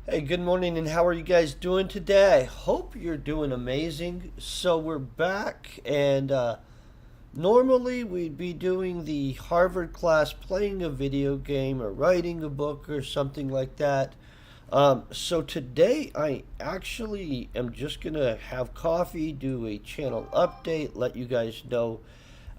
Hey, good morning, and how are you guys doing today? I hope you're doing amazing. So, we're back, and normally we'd be doing the Harvard class playing a video game or writing a book or something like that. So, today I actually am just going to have coffee, do a channel update, let you guys know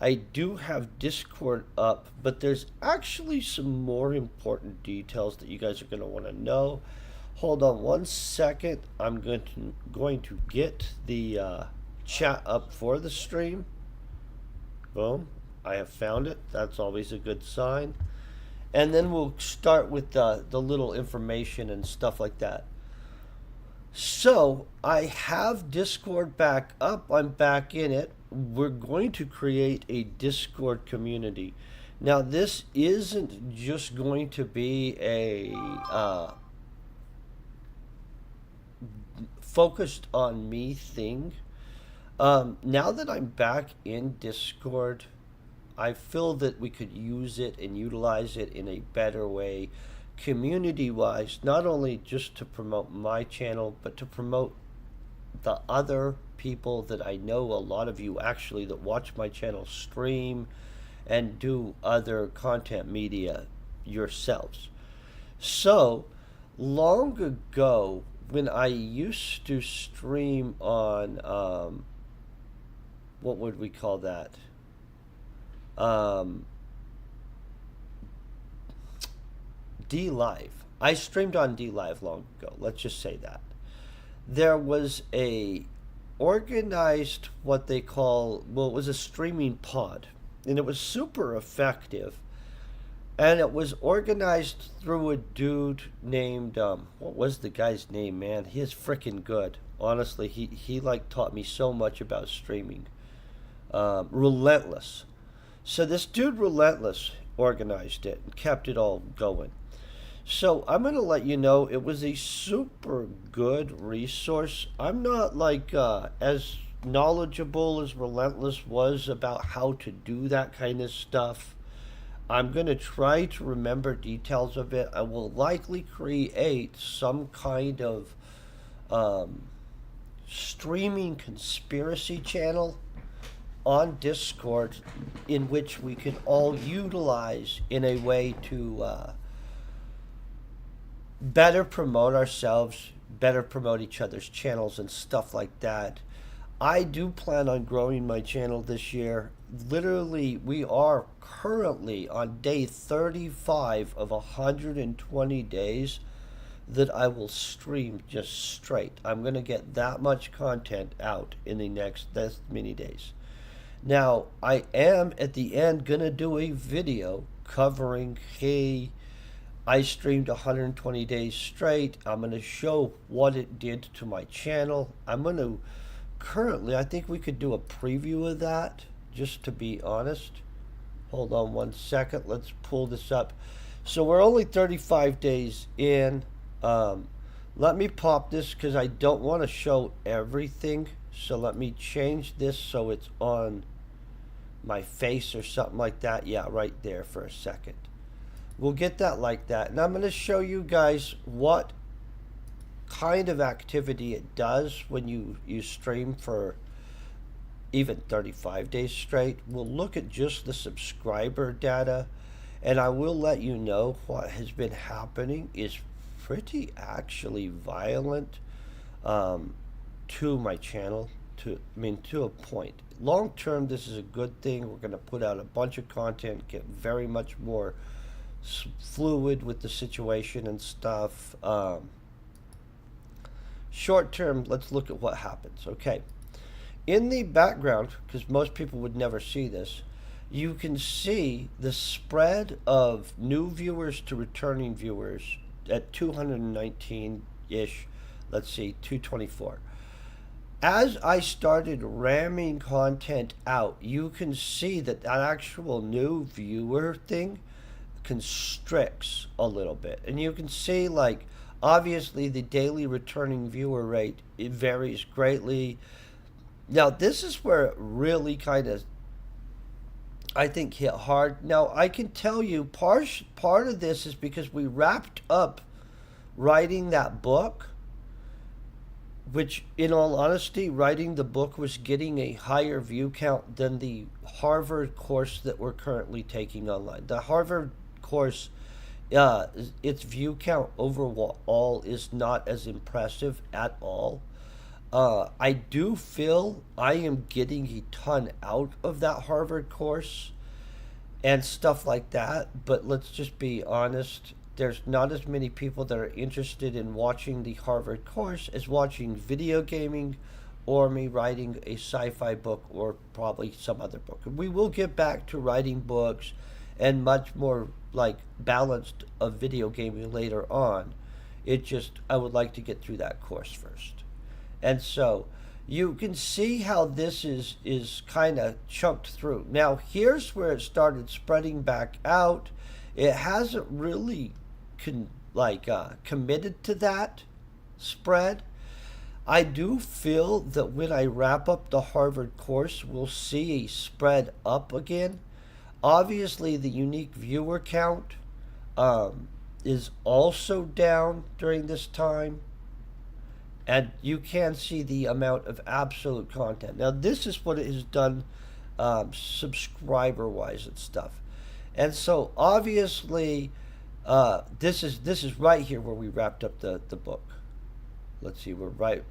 I do have Discord up, but there's actually some more important details that you guys are going to want to know. Hold on one second. I'm going to get the chat up for the stream. Boom. I have found it. That's always a good sign. And then we'll start with the little information and stuff like that. So I have Discord back up. I'm back in it. We're going to create a Discord community. Now, this isn't just going to be a focused on me thing. Now that I'm back in Discord, I feel that we could use it and utilize it in a better way, community wise, not only just to promote my channel, but to promote the other people that I know, a lot of you actually that watch my channel stream and do other content media yourselves. So, long ago, when I used to stream on, what would we call that? Um, D Live. I streamed on D Live long ago. Let's just say that. There was a organized what they call, well, it was a streaming pod, and it was super effective. And it was organized through a dude named what was the guy's name, man? He is freaking good. Honestly, he like taught me so much about streaming. Relentless. So this dude Relentless organized it and kept it all going. So I'm gonna let you know it was a super good resource. I'm not like as knowledgeable as Relentless was about how to do that kind of stuff. I'm going to try to remember details of it. I will likely create some kind of um, streaming conspiracy channel on Discord in which we can all utilize in a way to better promote ourselves, better promote each other's channels and stuff like that. I do plan on growing my channel this year. Literally, we are currently on day 35 of 120 days that I will stream just straight. I'm going to get that much content out in the next this many days. Now, I am at the end going to do a video covering, hey, I streamed 120 days straight. I'm going to show what it did to my channel. I'm going to currently, I think we could do a preview of that, just to be honest. Hold on one second. Let's pull this up. So we're only 35 days in. Let me pop this because I don't want to show everything. So let me change this so it's on my face or something like that. Yeah, right there for a second. We'll get that like that. And I'm going to show you guys what kind of activity it does when you stream for even 35 days straight. We'll look at just the subscriber data, and I will let you know what has been happening is pretty actually violent to my channel. To a point. Long term, this is a good thing. We're going to put out a bunch of content, get very much more fluid with the situation and stuff. Short term, let's look at what happens. Okay. In the background, because most people would never see this, you can see the spread of new viewers to returning viewers at 219-ish, let's see, 224. As I started ramming content out, you can see that that actual new viewer thing constricts a little bit. And you can see, like, obviously the daily returning viewer rate, it varies greatly. Now, this is where it really kind of, I think, hit hard. Now, I can tell you part of this is because we wrapped up writing that book, which in all honesty, writing the book was getting a higher view count than the Harvard course that we're currently taking online. The Harvard course, its view count overall is not as impressive at all. I do feel I am getting a ton out of that Harvard course and stuff like that. But let's just be honest. There's not as many people that are interested in watching the Harvard course as watching video gaming or me writing a sci fi book or probably some other book. And we will get back to writing books and much more like balanced of video gaming later on. It just, I would like to get through that course first. And so you can see how this is kind of chunked through. Now here's where it started spreading back out. It hasn't really committed to that spread. I do feel that when I wrap up the Harvard course, we'll see a spread up again. Obviously, the unique viewer count is also down during this time, and you can see the amount of absolute content. Now, this is what it has done subscriber wise and stuff. And so, obviously, this is right here where we wrapped up the book. Let's see, we're right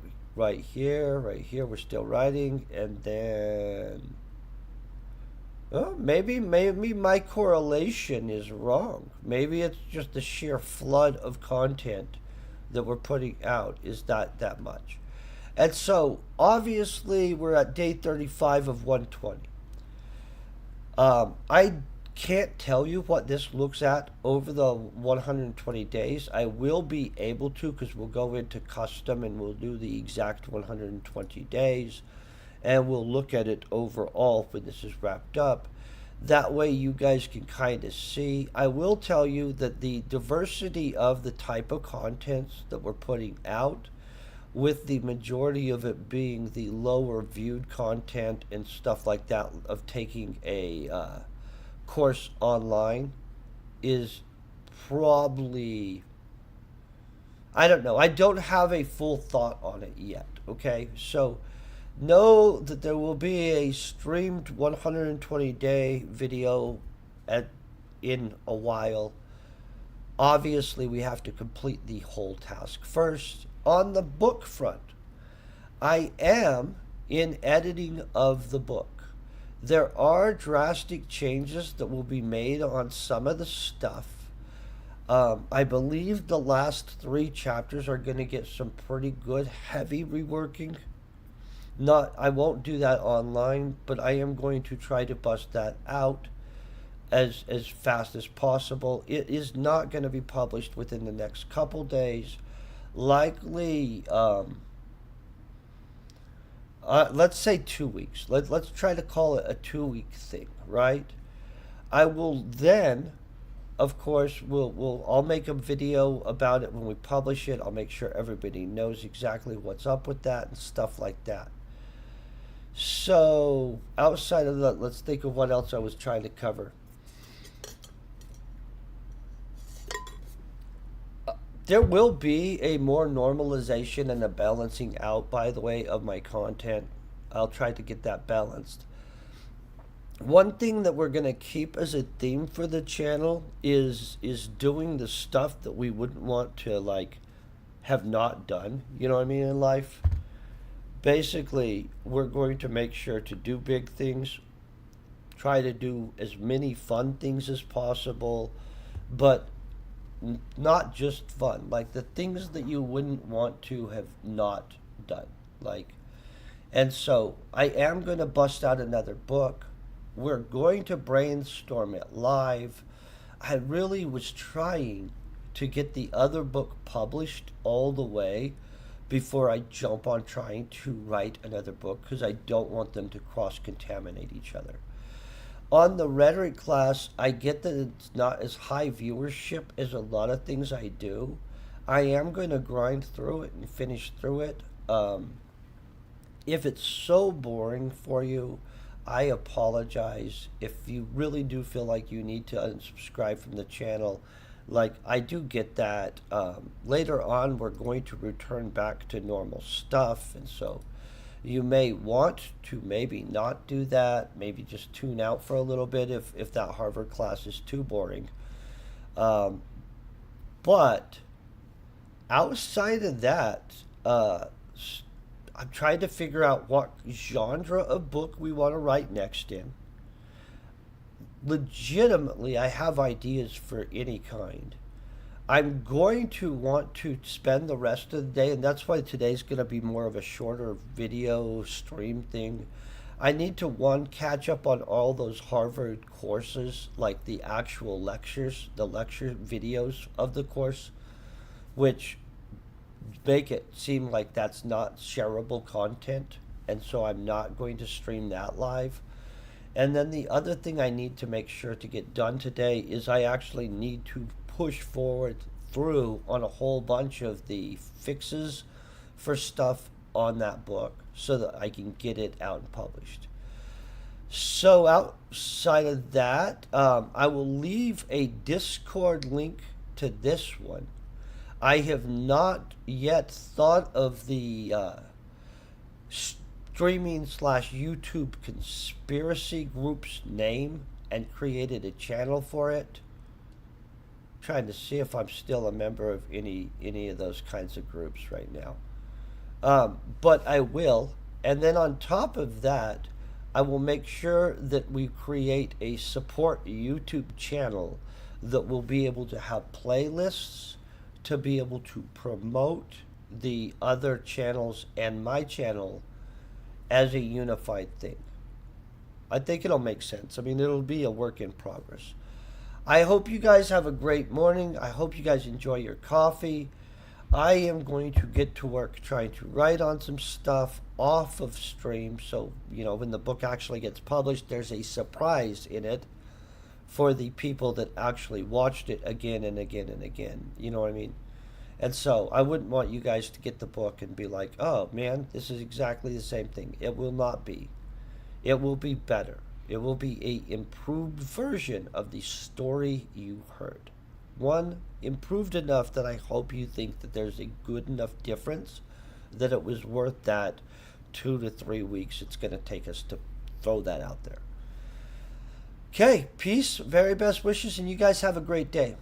here, right here. We're still writing, and then maybe my correlation is wrong. Maybe it's just the sheer flood of content that we're putting out is not that much. And so obviously we're at day 35 of 120. I can't tell you what this looks at over the 120 days. I will be able to because we'll go into custom and we'll do the exact 120 days and we'll look at it overall when this is wrapped up. That way you guys can kind of see. I will tell you that the diversity of the type of contents that we're putting out, with the majority of it being the lower viewed content and stuff like that of taking a course online, is probably, I don't know. I don't have a full thought on it yet. Okay, so know that there will be a streamed 120-day video in a while. Obviously, we have to complete the whole task first. On the book front, I am in editing of the book. There are drastic changes that will be made on some of the stuff. I believe the last 3 chapters are going to get some pretty good heavy reworking. I won't do that online, but I am going to try to bust that out as fast as possible. It is not going to be published within the next couple days. Likely, let's say 2 weeks. Let's try to call it a 2-week thing, right? I will then, of course, I'll make a video about it when we publish it. I'll make sure everybody knows exactly what's up with that and stuff like that. So, outside of that, let's think of what else I was trying to cover. There will be a more normalization and a balancing out, by the way, of my content. I'll try to get that balanced. One thing that we're going to keep as a theme for the channel is doing the stuff that we wouldn't want to, have not done, you know what I mean, in life. Basically, we're going to make sure to do big things, try to do as many fun things as possible, but not just fun, like the things that you wouldn't want to have not done. And so I am going to bust out another book. We're going to brainstorm it live. I really was trying to get the other book published all the way before I jump on trying to write another book, because I don't want them to cross-contaminate each other. On the rhetoric class, I get that it's not as high viewership as a lot of things I do. I am going to grind through it and finish through it. If it's so boring for you, I apologize. If you really do feel like you need to unsubscribe from the channel, Like, I do get that. Later on, we're going to return back to normal stuff, and so you may want to maybe not do that. Maybe just tune out for a little bit if that Harvard class is too boring. Um, but outside of that, uh, I'm trying to figure out what genre of book we want to write next in. Legitimately, I have ideas for any kind. I'm going to want to spend the rest of the day, and that's why today's going to be more of a shorter video stream thing. I need to, one, catch up on all those Harvard courses, like the actual lectures, the lecture videos of the course, which make it seem like that's not shareable content. And so I'm not going to stream that live. And then the other thing I need to make sure to get done today is I actually need to push forward through on a whole bunch of the fixes for stuff on that book so that I can get it out and published. So outside of that, I will leave a Discord link to this one. I have not yet thought of the streaming slash YouTube conspiracy group's name and created a channel for it. Trying to see if I'm still a member of any of those kinds of groups right now. But I will, and then on top of that, I will make sure that we create a support YouTube channel that will be able to have playlists to be able to promote the other channels and my channel as a unified thing. I think it'll make sense. I mean, it'll be a work in progress. I hope you guys have a great morning. I hope you guys enjoy your coffee. I am going to get to work trying to write on some stuff off of stream. So, when the book actually gets published, there's a surprise in it for the people that actually watched it again and again and again. You know what I mean? And so I wouldn't want you guys to get the book and be like, oh man, this is exactly the same thing. It will not be. It will be better. It will be a improved version of the story you heard. One, improved enough that I hope you think that there's a good enough difference that it was worth that 2 to 3 weeks it's going to take us to throw that out there. Okay, peace, very best wishes, and you guys have a great day.